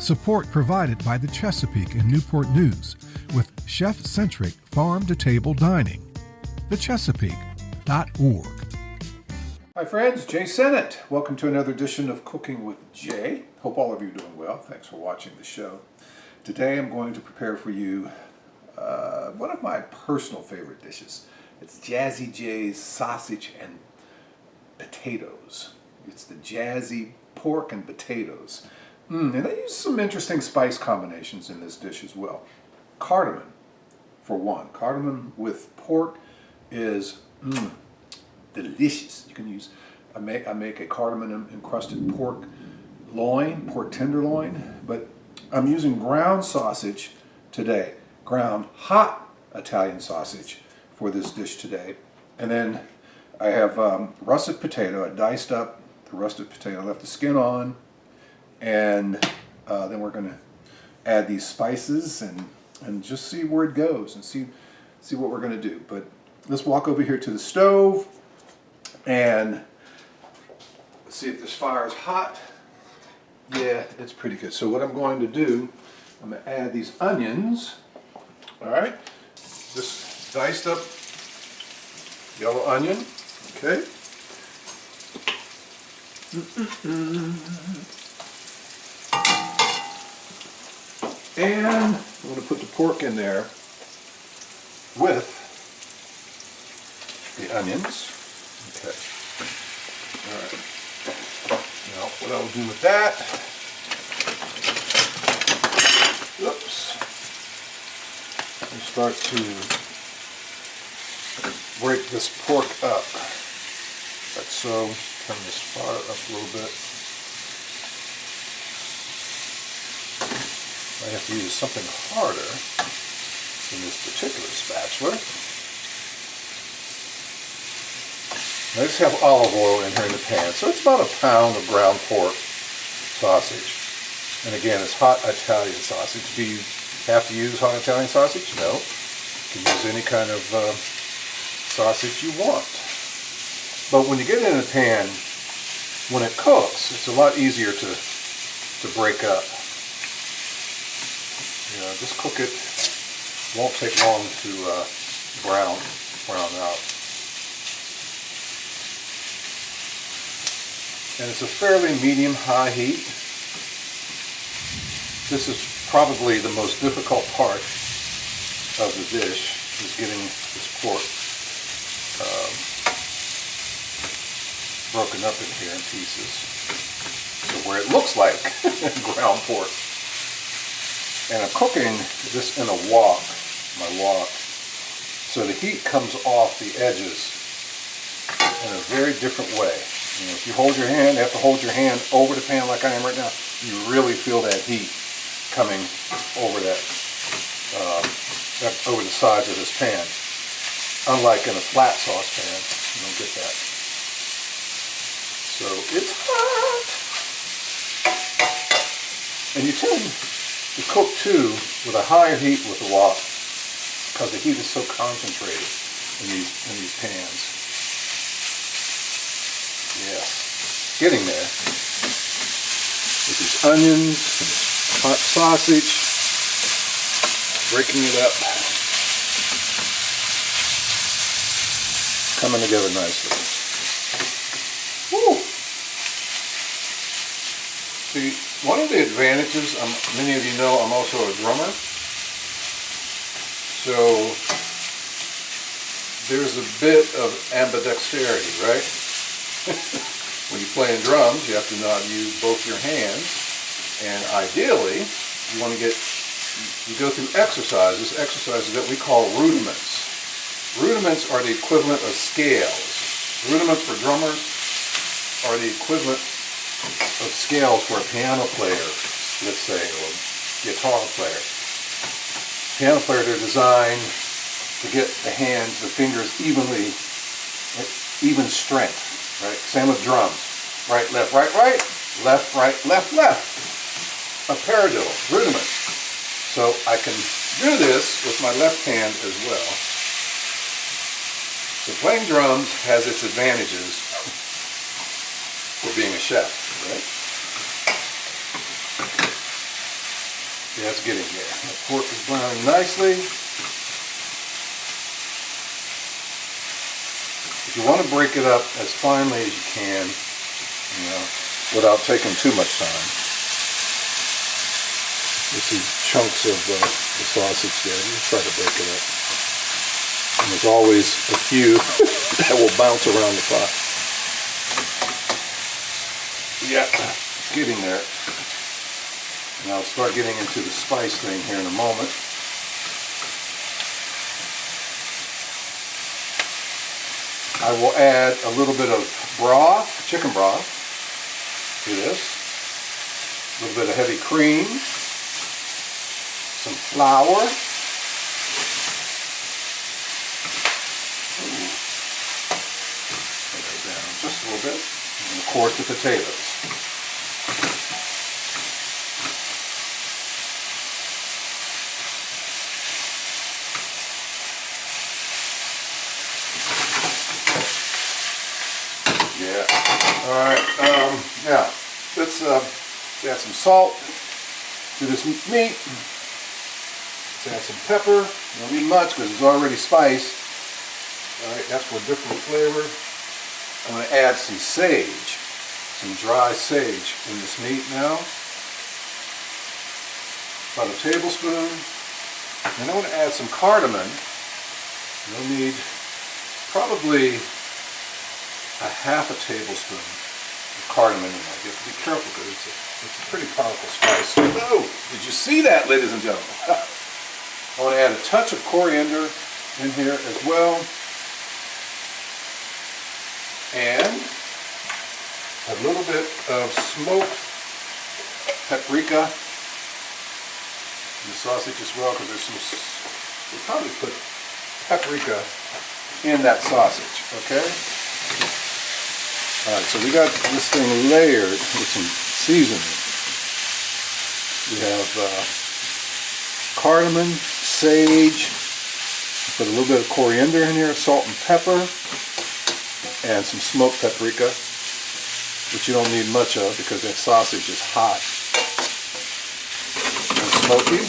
Support provided by the Chesapeake and Newport News with chef-centric farm-to-table dining. thechesapeake.org. Hi friends, Jay Sennett. Welcome to another edition of Cooking with Jay. Hope all of you are doing well. Thanks for watching the show. Today I'm going to prepare for you one of my personal favorite dishes. It's Jazzy Jae's sausage and potatoes. It's the Jazzy pork and potatoes. And I use some interesting spice combinations in this dish as well. Cardamom, for one. Cardamom with pork is delicious. You can use, I make a cardamom encrusted pork tenderloin, but I'm using ground sausage today. Ground hot Italian sausage for this dish today. And then I have russet potato. I diced up the russet potato, left the skin on, and then we're going to add these spices and just see where it goes and see what we're going to do. But let's walk over here to the stove and see if this fire is hot. Yeah, it's pretty good. So what I'm going to do, I'm going to add these onions. All right, this diced up yellow onion. Okay. And I'm going to put the pork in there with the onions. Okay. All right. Now, what I'll do with that, oops, and start to break this pork up. Like so. Turn this fire up a little bit. I have to use something harder than this particular spatula. I just have olive oil in here in the pan, so it's about a pound of ground pork sausage. And again, it's hot Italian sausage. Do you have to use hot Italian sausage? No. You can use any kind of sausage you want. But when you get it in a pan, when it cooks, it's a lot easier to break up. You know, just cook it. Won't take long to brown out. And it's a fairly medium-high heat. This is probably the most difficult part of the dish, is getting this pork broken up in here in pieces, so where it looks like ground pork. And I'm cooking this in a wok, my wok, so the heat comes off the edges in a very different way. You know, if you hold your hand, you have to hold your hand over the pan like I am right now, you really feel that heat coming over that, over the sides of this pan. Unlike in a flat saucepan, you don't get that. So it's hot. And you tend to cook too with a higher heat with the wok because the heat is so concentrated in these pans. Yes, getting there. With these onions, hot sausage, breaking it up, coming together nicely. Woo! See, one of the advantages, many of you know I'm also a drummer, so there's a bit of ambidexterity, right? When you're playing drums, you have to know how to use both your hands, and ideally, you want to go through exercises that we call rudiments. Rudiments are the equivalent of scales. Rudiments for drummers are the equivalent of scales for a piano player, let's say, or guitar player. Piano player, they're designed to get the hands, the fingers even strength, right? Same with drums. Right, left, right, left, left. A paradiddle, rudiment. So I can do this with my left hand as well. So playing drums has its advantages for being a chef, right? Yeah, it's getting there. The pork is browning nicely. If you want to break it up as finely as you can, you know, without taking too much time. You see chunks of the sausage there. You try to break it up. And there's always a few that will bounce around the pot. Yeah, it's getting there. And I'll start getting into the spice thing here in a moment. I will add a little bit of broth, chicken broth, to this. A little bit of heavy cream. Some flour. Put that down just a little bit. And of course the potatoes. Yeah. All right. Now let's add some salt to this meat. Let's add some pepper. You don't need much because it's already spiced. All right. That's for a different flavor. I'm going to add some sage, some dry sage in this meat now. About a tablespoon. And I'm going to add some cardamom. You'll need probably a half a tablespoon of cardamom in there. You have to be careful because it's a pretty powerful spice. Oh, did you see that, ladies and gentlemen? I want to add a touch of coriander in here as well. And a little bit of smoked paprika in the sausage as well, because we'll probably put paprika in that sausage, okay? All right, so we got this thing layered with some seasoning. We have cardamom, sage, put a little bit of coriander in here, salt and pepper, and some smoked paprika, which you don't need much of because that sausage is hot and smoky.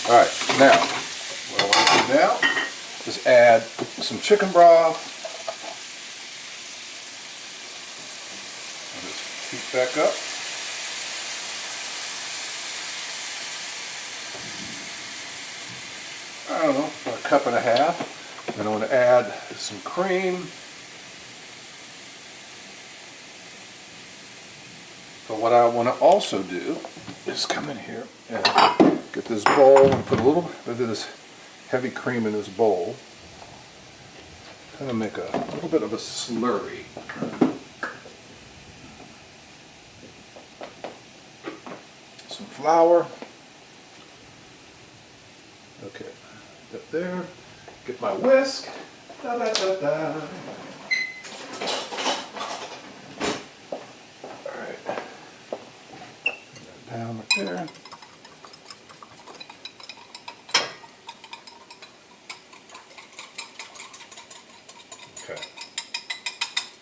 All right, now, what I want to do now is add some chicken broth. Heat back up. I don't know, about a cup and a half. Then I want to add some cream. But what I want to also do is come in here and get this bowl and put a little bit of this heavy cream in this bowl. Kind of make a little bit of a slurry. Some flour. Okay, up there. Get my whisk. Da, da, da, da. All right. Put that down right there. Okay.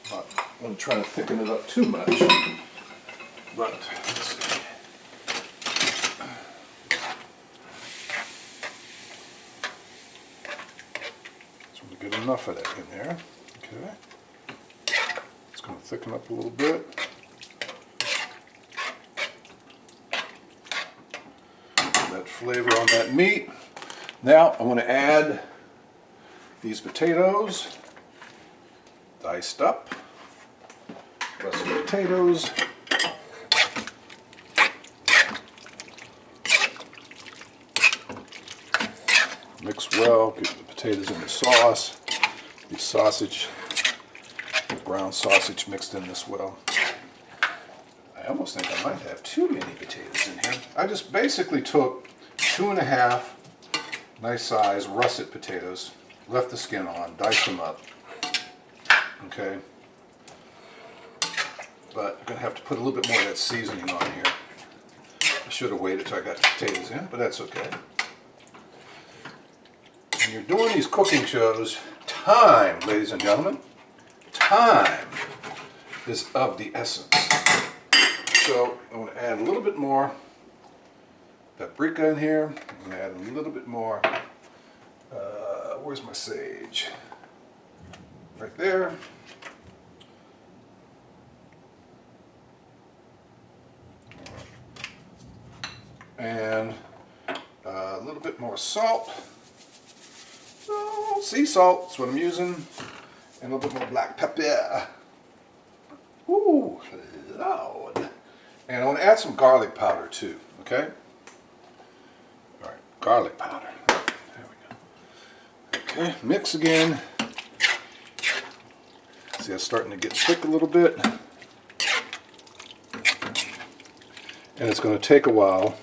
Not going to try to thicken it up too much, but let's see. Get enough of that in there. Okay. It's going to thicken up a little bit. That flavor on that meat. Now I want to add these potatoes, diced up. Some potatoes. Mix well, get the potatoes in the sauce, the sausage, the brown sausage mixed in this well. I almost think I might have too many potatoes in here. I just basically took 2.5 nice size russet potatoes, left the skin on, diced them up. Okay. But I'm going to have to put a little bit more of that seasoning on here. I should have waited till I got the potatoes in, but that's okay. When you're doing these cooking shows, time, ladies and gentlemen, time is of the essence. So I'm going to add a little bit more paprika in here. I'm going to add a little bit more. Where's my sage? Right there. And a little bit more salt. So, sea salt is what I'm using. And a little bit more black pepper. Ooh, loud. And I want to add some garlic powder too, okay? All right, garlic powder. There we go. Okay, mix again. See, it's starting to get thick a little bit. And it's going to take a while,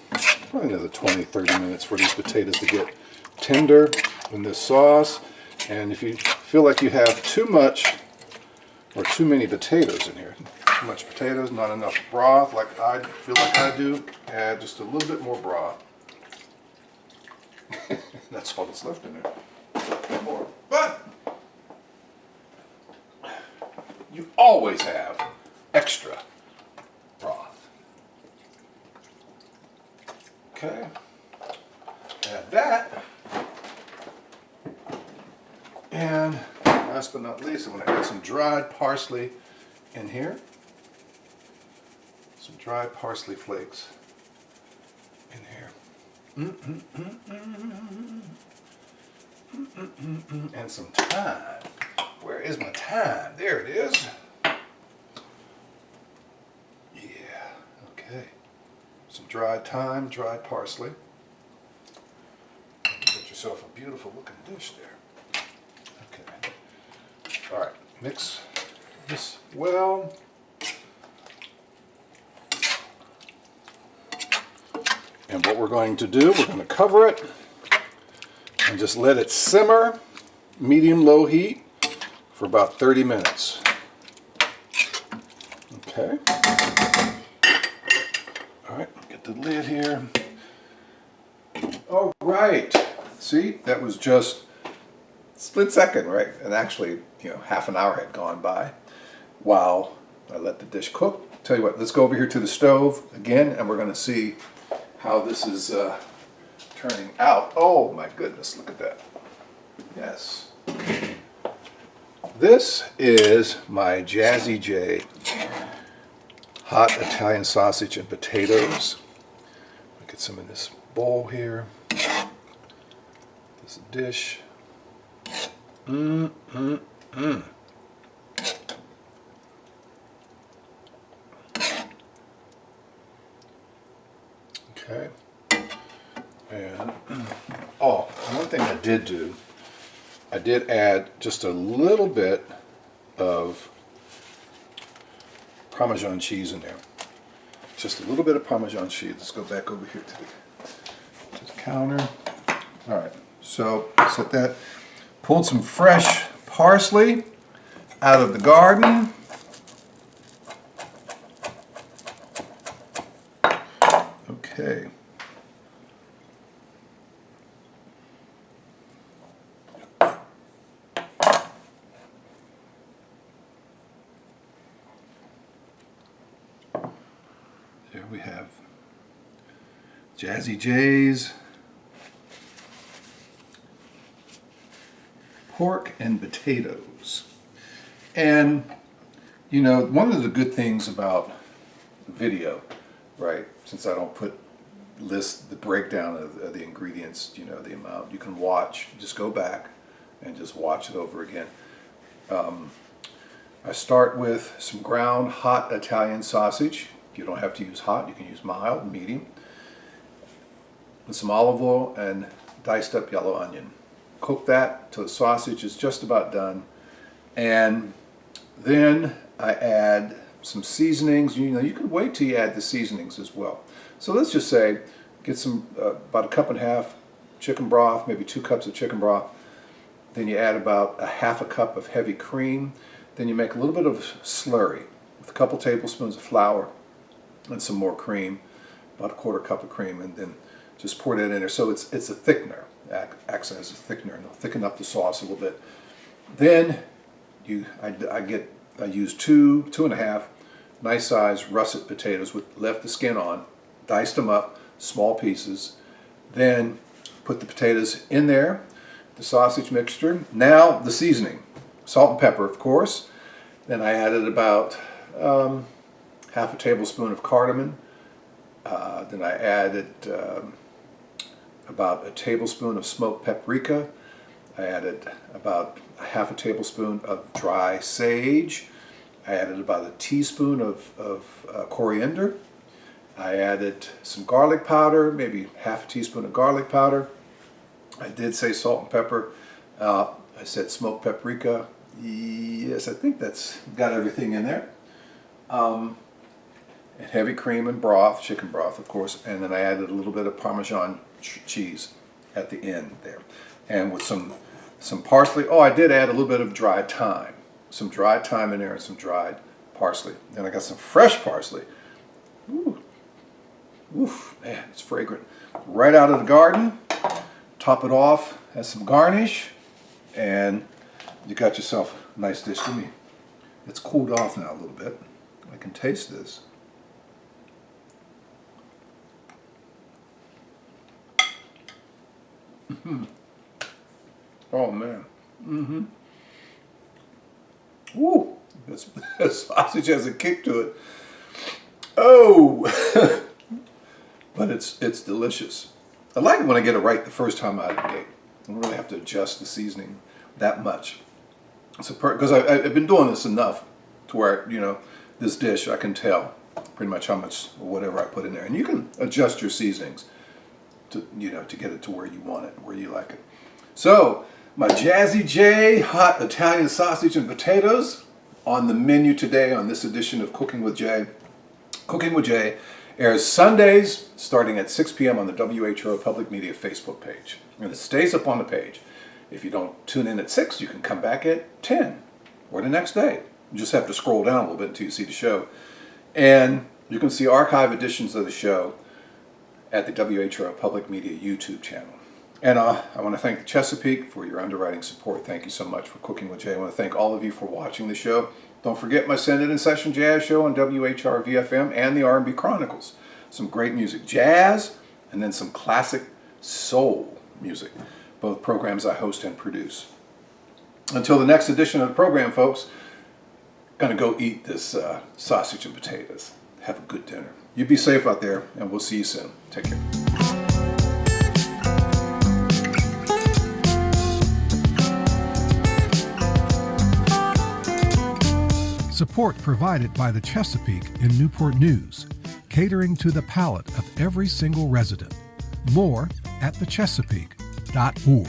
probably another 20-30 minutes for these potatoes to get tender in this sauce. And if you feel like you have too much or too many potatoes in here, too much potatoes, not enough broth, like I feel like I do, add just a little bit more broth. That's all that's left in there. More. But you always have extra broth. Okay, add that. And last but not least, I'm going to add some dried parsley in here. Some dried parsley flakes in here. And some thyme. Where is my thyme? There it is. Yeah, okay. Some dried thyme, dried parsley. Get yourself a beautiful looking dish there. Okay. All right, mix this well. And what we're going to do, we're going to cover it and just let it simmer, medium-low heat, for about 30 minutes. Okay. All right, get the lid here. All right. See, that was just a split second, right? And actually, half an hour had gone by while I let the dish cook. Tell you what, let's go over here to the stove again, and we're going to see how this is turning out. Oh my goodness, look at that. Yes. This is my Jazzy Jae hot Italian sausage and potatoes. I'll get some in this bowl here. This dish. Okay. And one thing I did do, I did add just a little bit of Parmesan cheese in there. Just a little bit of Parmesan cheese. Let's go back over here to the counter. All right, so set that. Pulled some fresh parsley out of the garden. Okay. There we have Jazzy Jae's pork and potatoes. And one of the good things about the video, right, since I don't list the breakdown of the ingredients, the amount, you can watch, just go back and just watch it over again. I start with some ground hot Italian sausage. You don't have to use hot, you can use mild, medium. With some olive oil and diced up yellow onion. Cook that till the sausage is just about done. And then I add some seasonings. You can wait till you add the seasonings as well. So let's just say, get some, about 1.5 cups chicken broth, maybe 2 cups of chicken broth. Then you add about 1/2 cup of heavy cream. Then you make a little bit of slurry with a couple tablespoons of flour and some more cream, about 1/4 cup of cream, and then just pour that in there. So it's a thickener, acts as a thickener, and it'll thicken up the sauce a little bit. Then I use 2.5 nice sized russet potatoes with left the skin on, diced them up, small pieces. Then put the potatoes in there, the sausage mixture. Now the seasoning, salt and pepper, of course. Then I added about half a tablespoon of cardamom. Then I added about a tablespoon of smoked paprika. I added about a half a tablespoon of dry sage. I added about a teaspoon of coriander. I added some garlic powder, maybe half a teaspoon of garlic powder. I did say salt and pepper. I said smoked paprika. Yes, I think that's got everything in there. And heavy cream and broth, chicken broth, of course. And then I added a little bit of Parmesan cheese at the end there. And with some parsley. Oh, I did add a little bit of dried thyme. Some dried thyme in there and some dried parsley. And I got some fresh parsley. Ooh. Oof, man, it's fragrant. Right out of the garden. Top it off as some garnish. And you got yourself a nice dish to me. It's cooled off now a little bit. I can taste this. Mm-hmm. Oh man. Mm-hmm. Woo! This sausage has a kick to it. Oh! But it's delicious. I like it when I get it right the first time out of the gate. I don't really have to adjust the seasoning that much. Because I've been doing this enough to where, you know, this dish, I can tell pretty much how much or whatever I put in there. And you can adjust your seasonings to, you know, to get it to where you want it, where you like it. So, my Jazzy Jae hot Italian sausage and potatoes on the menu today on this edition of Cooking with Jay. Cooking with Jay airs Sundays starting at 6 p.m. on the WHO Public Media Facebook page. And it stays up on the page. If you don't tune in at 6, you can come back at 10 or the next day. You just have to scroll down a little bit until you see the show. And you can see archive editions of the show at the WHO Public Media YouTube channel. And I want to thank the Chesapeake for your underwriting support. Thank you so much for Cooking with Jay. I want to thank all of you for watching the show. Don't forget my Send It In Session Jazz show on WHR-VFM and the R&B Chronicles. Some great music, jazz, and then some classic soul music. Both programs I host and produce. Until the next edition of the program, folks, gonna go eat this sausage and potatoes. Have a good dinner. You be safe out there, and we'll see you soon. Take care. Support provided by the Chesapeake in Newport News, catering to the palate of every single resident. More at thechesapeake.org.